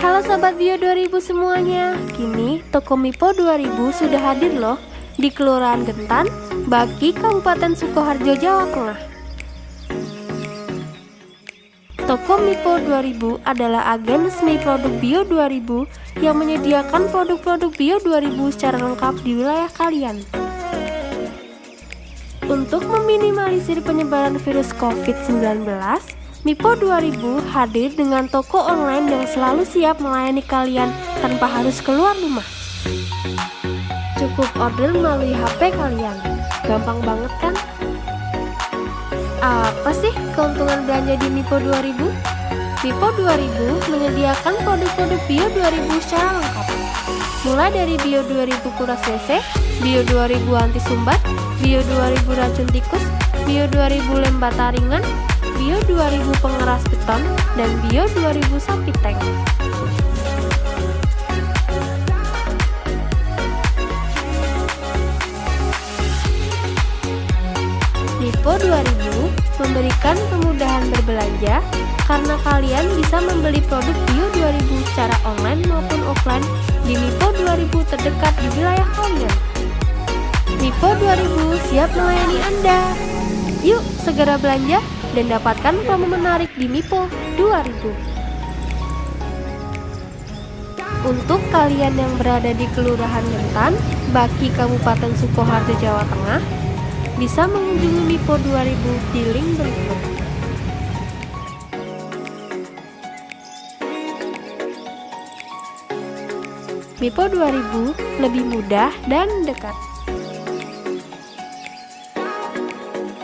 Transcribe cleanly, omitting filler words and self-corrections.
Halo Sobat Bio 2000 semuanya. Kini Toko Mipo 2000 sudah hadir loh di Kelurahan Gentan, Baki, Kabupaten Sukoharjo, Jawa Tengah. Toko Mipo 2000 adalah agen resmi produk Bio 2000 yang menyediakan produk-produk Bio 2000 secara lengkap di wilayah kalian. Untuk meminimalisir penyebaran virus COVID-19, Mipo 2000 hadir dengan toko online yang selalu siap melayani kalian tanpa harus keluar rumah. Cukup order melalui HP kalian. Gampang banget kan? Apa sih keuntungan belanja di Mipo 2000? Mipo 2000 menyediakan produk-produk Bio 2000 secara lengkap. Mulai dari Bio 2000 kuras WC, Bio 2000 anti sumbat, Bio 2000 racun tikus, Bio 2000 lem bata ringan, Bio 2000 pengeras beton, dan Bio 2000 sapi tank. Mipo 2000 memberikan kemudahan berbelanja karena kalian bisa membeli produk Bio 2000 secara online maupun offline di Mipo 2000 terdekat di wilayah kalian. Mipo 2000 siap melayani Anda. Yuk segera belanja dan dapatkan promo menarik di Mipo 2000. Untuk kalian yang berada di Kelurahan Gentan, Baki, Kabupaten Sukoharjo, Jawa Tengah, bisa mengunjungi Mipo 2000 di link berikut. Mipo 2000 lebih mudah dan dekat.